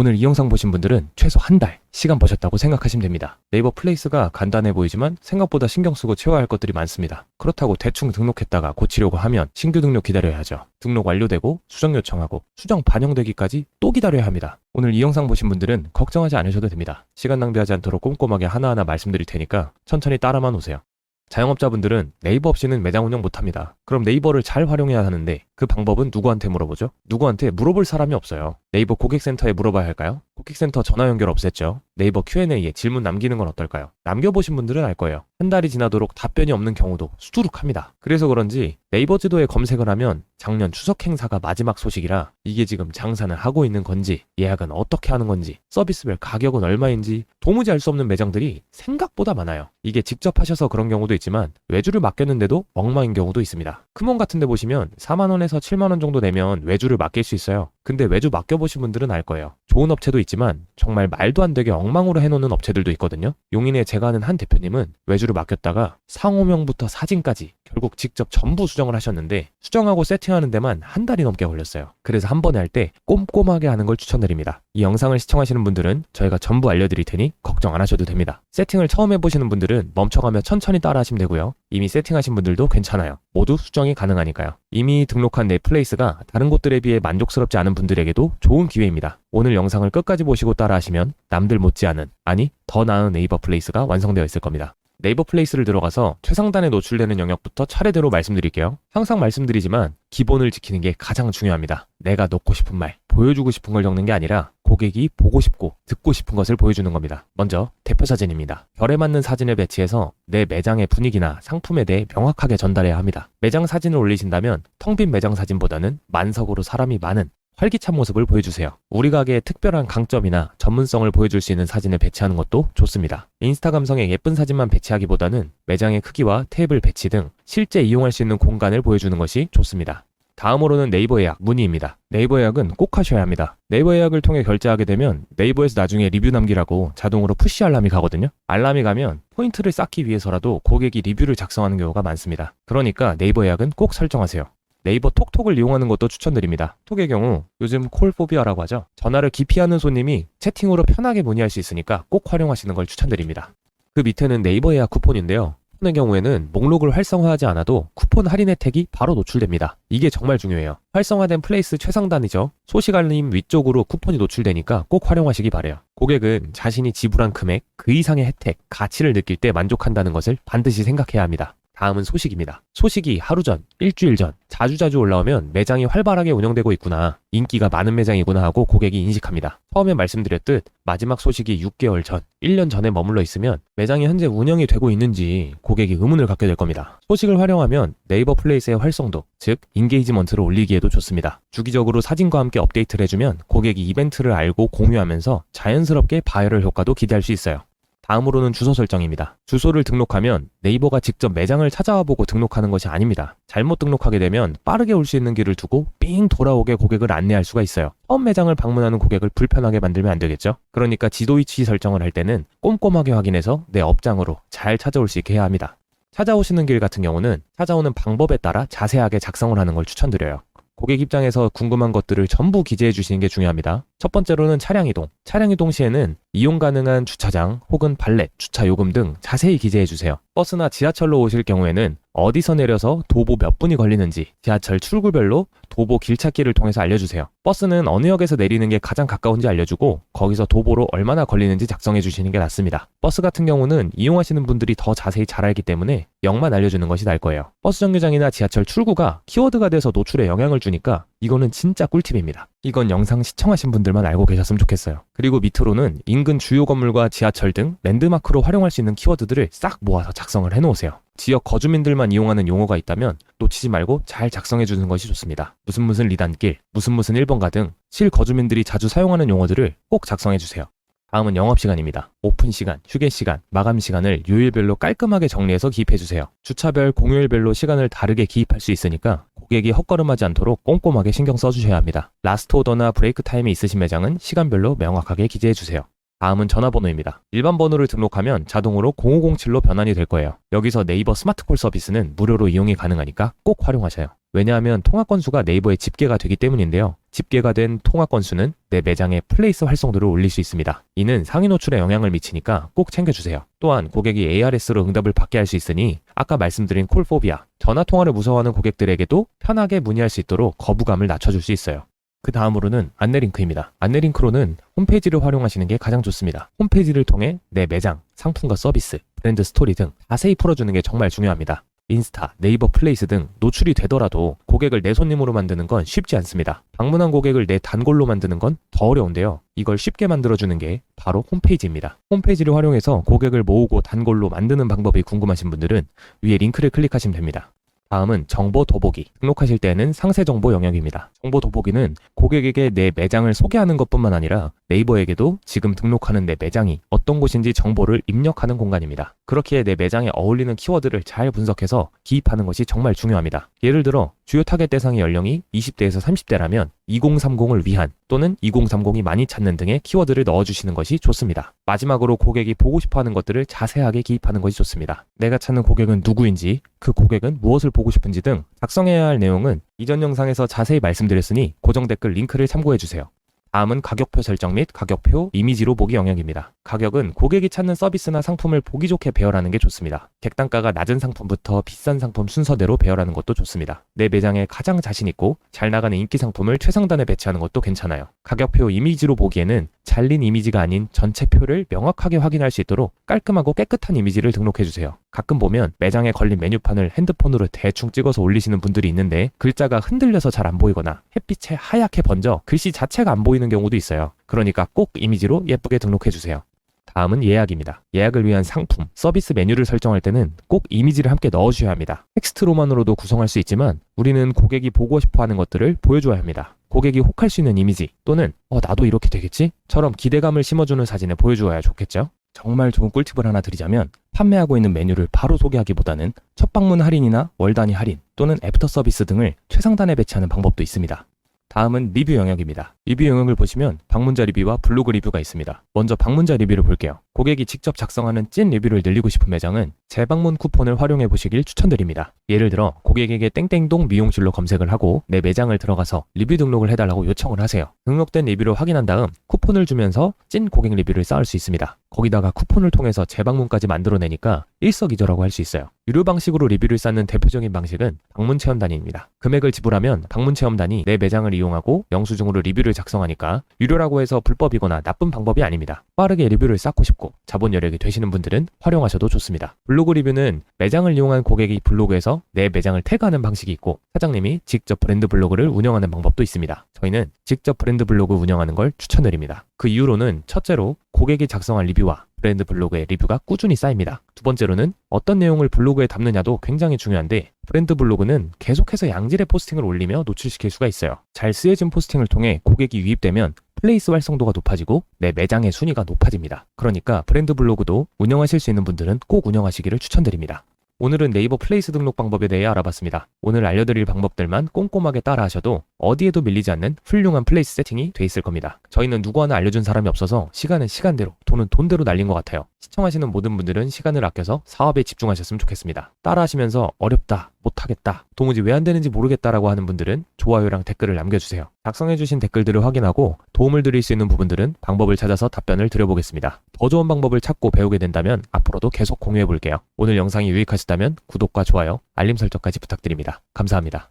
오늘 이 영상 보신 분들은 최소 한 달 시간 버셨다고 생각하시면 됩니다. 네이버 플레이스가 간단해 보이지만 생각보다 신경 쓰고 채워야 할 것들이 많습니다. 그렇다고 대충 등록했다가 고치려고 하면 신규 등록 기다려야 하죠. 등록 완료되고 수정 요청하고 수정 반영되기까지 또 기다려야 합니다. 오늘 이 영상 보신 분들은 걱정하지 않으셔도 됩니다. 시간 낭비하지 않도록 꼼꼼하게 하나하나 말씀드릴 테니까 천천히 따라만 오세요. 자영업자분들은 네이버 없이는 매장 운영 못합니다. 그럼 네이버를 잘 활용해야 하는데 그 방법은 누구한테 물어보죠? 누구한테 물어볼 사람이 없어요. 네이버 고객센터에 물어봐야 할까요? 고객센터 전화 연결 없앴죠. 네이버 Q&A에 질문 남기는 건 어떨까요? 남겨보신 분들은 알 거예요. 한 달이 지나도록 답변이 없는 경우도 수두룩합니다. 그래서 그런지 네이버 지도에 검색을 하면 작년 추석 행사가 마지막 소식이라 이게 지금 장사는 하고 있는 건지 예약은 어떻게 하는 건지 서비스별 가격은 얼마인지 도무지 알 수 없는 매장들이 생각보다 많아요. 이게 직접 하셔서 그런 경우도 있지만 외주를 맡겼는데도 엉망인 경우도 있습니다. 크몬 같은 데 보시면 4만원에서 7만원 정도 내면 외주를 맡길 수 있어요. 근데 외주 맡겨보신 분들은 알 거예요. 좋은 업체도 있지만 정말 말도 안 되게 엉망으로 해놓는 업체들도 있거든요. 용인에 제가 아는 한 대표님은 외주를 맡겼다가 상호명부터 사진까지 결국 직접 전부 수정을 하셨는데 수정하고 세팅하는 데만 한 달이 넘게 걸렸어요. 그래서 한 번에 할 때 꼼꼼하게 하는 걸 추천드립니다. 이 영상을 시청하시는 분들은 저희가 전부 알려드릴 테니 걱정 안 하셔도 됩니다. 세팅을 처음 해보시는 분들은 멈춰가며 천천히 따라 하시면 되고요. 이미 세팅하신 분들도 괜찮아요. 모두 수정이 가능하니까요. 이미 등록한 넷플레이스가 다른 곳들에 비해 만족스럽지 않은 분들에게도 좋은 기회입니다. 오늘 영상을 끝까지 보시고 따라 하시면 남들 못지않은, 아니 더 나은 네이버 플레이스가 완성되어 있을 겁니다. 네이버 플레이스를 들어가서 최상단에 노출되는 영역부터 차례대로 말씀드릴게요. 항상 말씀드리지만 기본을 지키는 게 가장 중요합니다. 내가 넣고 싶은 말, 보여주고 싶은 걸 적는 게 아니라 고객이 보고 싶고 듣고 싶은 것을 보여주는 겁니다. 먼저 대표 사진입니다. 결에 맞는 사진을 배치해서 내 매장의 분위기나 상품에 대해 명확하게 전달해야 합니다. 매장 사진을 올리신다면 텅 빈 매장 사진보다는 만석으로 사람이 많은 활기찬 모습을 보여주세요. 우리 가게의 특별한 강점이나 전문성을 보여줄 수 있는 사진을 배치하는 것도 좋습니다. 인스타 감성의 예쁜 사진만 배치하기보다는 매장의 크기와 테이블 배치 등 실제 이용할 수 있는 공간을 보여주는 것이 좋습니다. 다음으로는 네이버 예약, 문의입니다. 네이버 예약은 꼭 하셔야 합니다. 네이버 예약을 통해 결제하게 되면 네이버에서 나중에 리뷰 남기라고 자동으로 푸시 알람이 가거든요. 알람이 가면 포인트를 쌓기 위해서라도 고객이 리뷰를 작성하는 경우가 많습니다. 그러니까 네이버 예약은 꼭 설정하세요. 네이버 톡톡을 이용하는 것도 추천드립니다. 톡의 경우 요즘 콜포비아라고 하죠. 전화를 기피하는 손님이 채팅으로 편하게 문의할 수 있으니까 꼭 활용하시는 걸 추천드립니다. 그 밑에는 네이버 예약 쿠폰인데요. 쿠폰의 경우에는 목록을 활성화하지 않아도 쿠폰 할인 혜택이 바로 노출됩니다. 이게 정말 중요해요. 활성화된 플레이스 최상단이죠. 소식 알림 위쪽으로 쿠폰이 노출되니까 꼭 활용하시기 바래요. 고객은 자신이 지불한 금액, 그 이상의 혜택, 가치를 느낄 때 만족한다는 것을 반드시 생각해야 합니다. 다음은 소식입니다. 소식이 하루 전, 일주일 전, 자주자주 올라오면 매장이 활발하게 운영되고 있구나, 인기가 많은 매장이구나 하고 고객이 인식합니다. 처음에 말씀드렸듯 마지막 소식이 6개월 전, 1년 전에 머물러 있으면 매장이 현재 운영이 되고 있는지 고객이 의문을 갖게 될 겁니다. 소식을 활용하면 네이버 플레이스의 활성도, 즉 인게이지먼트를 올리기에도 좋습니다. 주기적으로 사진과 함께 업데이트를 해주면 고객이 이벤트를 알고 공유하면서 자연스럽게 바이럴 효과도 기대할 수 있어요. 다음으로는 주소 설정입니다. 주소를 등록하면 네이버가 직접 매장을 찾아와 보고 등록하는 것이 아닙니다. 잘못 등록하게 되면 빠르게 올 수 있는 길을 두고 삥 돌아오게 고객을 안내할 수가 있어요. 처음 매장을 방문하는 고객을 불편하게 만들면 안 되겠죠? 그러니까 지도 위치 설정을 할 때는 꼼꼼하게 확인해서 내 업장으로 잘 찾아올 수 있게 해야 합니다. 찾아오시는 길 같은 경우는 찾아오는 방법에 따라 자세하게 작성을 하는 걸 추천드려요. 고객 입장에서 궁금한 것들을 전부 기재해 주시는 게 중요합니다. 첫 번째로는 차량 이동. 차량 이동 시에는 이용 가능한 주차장 혹은 발렛, 주차 요금 등 자세히 기재해 주세요. 버스나 지하철로 오실 경우에는 어디서 내려서 도보 몇 분이 걸리는지 지하철 출구별로 도보 길찾기를 통해서 알려주세요. 버스는 어느 역에서 내리는 게 가장 가까운지 알려주고 거기서 도보로 얼마나 걸리는지 작성해 주시는 게 낫습니다. 버스 같은 경우는 이용하시는 분들이 더 자세히 잘 알기 때문에 역만 알려주는 것이 나을 거예요. 버스 정류장이나 지하철 출구가 키워드가 돼서 노출에 영향을 주니까 이거는 진짜 꿀팁입니다. 이건 영상 시청하신 분들만 알고 계셨으면 좋겠어요. 그리고 밑으로는 인근 주요 건물과 지하철 등 랜드마크로 활용할 수 있는 키워드들을 싹 모아서 작성을 해놓으세요. 지역 거주민들만 이용하는 용어가 있다면 놓치지 말고 잘 작성해 주는 것이 좋습니다. 무슨 리단길, 무슨 1번가 등 실거주민들이 자주 사용하는 용어들을 꼭 작성해 주세요. 다음은 영업시간입니다. 오픈시간, 휴게시간, 마감시간을 요일별로 깔끔하게 정리해서 기입해주세요. 주차별, 공휴일별로 시간을 다르게 기입할 수 있으니까 고객이 헛걸음하지 않도록 꼼꼼하게 신경 써주셔야 합니다. 라스트 오더나 브레이크 타임이 있으신 매장은 시간별로 명확하게 기재해주세요. 다음은 전화번호입니다. 일반 번호를 등록하면 자동으로 0507로 변환이 될 거예요. 여기서 네이버 스마트콜 서비스는 무료로 이용이 가능하니까 꼭 활용하셔요. 왜냐하면 통화 건수가 네이버에 집계가 되기 때문인데요. 집계가 된 통화 건수는 내 매장의 플레이스 활성도를 올릴 수 있습니다. 이는 상위 노출에 영향을 미치니까 꼭 챙겨주세요. 또한 고객이 ARS로 응답을 받게 할 수 있으니 아까 말씀드린 콜포비아, 전화 통화를 무서워하는 고객들에게도 편하게 문의할 수 있도록 거부감을 낮춰줄 수 있어요. 그 다음으로는 안내링크입니다. 안내링크로는 홈페이지를 활용하시는 게 가장 좋습니다. 홈페이지를 통해 내 매장, 상품과 서비스, 브랜드 스토리 등 자세히 풀어주는 게 정말 중요합니다. 인스타, 네이버 플레이스 등 노출이 되더라도 고객을 내 손님으로 만드는 건 쉽지 않습니다. 방문한 고객을 내 단골로 만드는 건 더 어려운데요. 이걸 쉽게 만들어주는 게 바로 홈페이지입니다. 홈페이지를 활용해서 고객을 모으고 단골로 만드는 방법이 궁금하신 분들은 위에 링크를 클릭하시면 됩니다. 다음은 정보 더보기. 등록하실 때는 상세 정보 영역입니다. 정보 더보기는 고객에게 내 매장을 소개하는 것뿐만 아니라 네이버에게도 지금 등록하는 내 매장이 어떤 곳인지 정보를 입력하는 공간입니다. 그렇기에 내 매장에 어울리는 키워드를 잘 분석해서 기입하는 것이 정말 중요합니다. 예를 들어 주요 타겟 대상의 연령이 20대에서 30대라면 2030을 위한 또는 2030이 많이 찾는 등의 키워드를 넣어주시는 것이 좋습니다. 마지막으로 고객이 보고 싶어하는 것들을 자세하게 기입하는 것이 좋습니다. 내가 찾는 고객은 누구인지, 그 고객은 무엇을 보고 싶은지 등 작성해야 할 내용은 이전 영상에서 자세히 말씀드렸으니 고정 댓글 링크를 참고해주세요. 다음은 가격표 설정 및 가격표 이미지로 보기 영역입니다. 가격은 고객이 찾는 서비스나 상품을 보기 좋게 배열하는 게 좋습니다. 객단가가 낮은 상품부터 비싼 상품 순서대로 배열하는 것도 좋습니다. 내 매장에 가장 자신 있고 잘 나가는 인기 상품을 최상단에 배치하는 것도 괜찮아요. 가격표 이미지로 보기에는 잘린 이미지가 아닌 전체 표를 명확하게 확인할 수 있도록 깔끔하고 깨끗한 이미지를 등록해주세요. 가끔 보면 매장에 걸린 메뉴판을 핸드폰으로 대충 찍어서 올리시는 분들이 있는데 글자가 흔들려서 잘 안 보이거나 햇빛에 하얗게 번져 글씨 자체가 안 보이는 경우도 있어요. 그러니까 꼭 이미지로 예쁘게 등록해주세요. 다음은 예약입니다. 예약을 위한 상품, 서비스 메뉴를 설정할 때는 꼭 이미지를 함께 넣어주셔야 합니다. 텍스트로만으로도 구성할 수 있지만 우리는 고객이 보고 싶어하는 것들을 보여줘야 합니다. 고객이 혹할 수 있는 이미지 또는 나도 이렇게 되겠지? 처럼 기대감을 심어주는 사진을 보여주어야 좋겠죠? 정말 좋은 꿀팁을 하나 드리자면 판매하고 있는 메뉴를 바로 소개하기보다는 첫 방문 할인이나 월 단위 할인 또는 애프터 서비스 등을 최상단에 배치하는 방법도 있습니다. 다음은 리뷰 영역입니다. 리뷰 영역을 보시면 방문자 리뷰와 블로그 리뷰가 있습니다. 먼저 방문자 리뷰를 볼게요. 고객이 직접 작성하는 찐 리뷰를 늘리고 싶은 매장은 재방문 쿠폰을 활용해 보시길 추천드립니다. 예를 들어 고객에게 땡땡동 미용실로 검색을 하고 내 매장을 들어가서 리뷰 등록을 해달라고 요청을 하세요. 등록된 리뷰를 확인한 다음 쿠폰을 주면서 찐 고객 리뷰를 쌓을 수 있습니다. 거기다가 쿠폰을 통해서 재방문까지 만들어내니까 일석이조라고 할 수 있어요. 유료 방식으로 리뷰를 쌓는 대표적인 방식은 방문 체험단입니다. 금액을 지불하면 방문 체험단이 내 매장을 이용하고 영수증으로 리뷰를 작성하니까 유료라고 해서 불법이거나 나쁜 방법이 아닙니다. 빠르게 리뷰를 쌓고 싶고 자본 여력이 되시는 분들은 활용하셔도 좋습니다. 블로그 리뷰는 매장을 이용한 고객이 블로그에서 내 매장을 태그하는 방식이 있고 사장님이 직접 브랜드 블로그를 운영하는 방법도 있습니다. 저희는 직접 브랜드 블로그 운영하는 걸 추천드립니다. 그 이유로는 첫째로 고객이 작성한 리뷰와 브랜드 블로그의 리뷰가 꾸준히 쌓입니다. 두 번째로는 어떤 내용을 블로그에 담느냐도 굉장히 중요한데 브랜드 블로그는 계속해서 양질의 포스팅을 올리며 노출시킬 수가 있어요. 잘 쓰여진 포스팅을 통해 고객이 유입되면 플레이스 활성도가 높아지고 내 매장의 순위가 높아집니다. 그러니까 브랜드 블로그도 운영하실 수 있는 분들은 꼭 운영하시기를 추천드립니다. 오늘은 네이버 플레이스 등록 방법에 대해 알아봤습니다. 오늘 알려드릴 방법들만 꼼꼼하게 따라하셔도 어디에도 밀리지 않는 훌륭한 플레이스 세팅이 돼 있을 겁니다. 저희는 누구 하나 알려준 사람이 없어서 시간은 시간대로, 돈은 돈대로 날린 것 같아요. 시청하시는 모든 분들은 시간을 아껴서 사업에 집중하셨으면 좋겠습니다. 따라하시면서 어렵다, 못하겠다, 도무지 왜 안 되는지 모르겠다라고 하는 분들은 좋아요랑 댓글을 남겨주세요. 작성해주신 댓글들을 확인하고 도움을 드릴 수 있는 부분들은 방법을 찾아서 답변을 드려보겠습니다. 더 좋은 방법을 찾고 배우게 된다면 앞으로도 계속 공유해볼게요. 오늘 영상이 유익하셨다면 구독과 좋아요, 알림 설정까지 부탁드립니다. 감사합니다.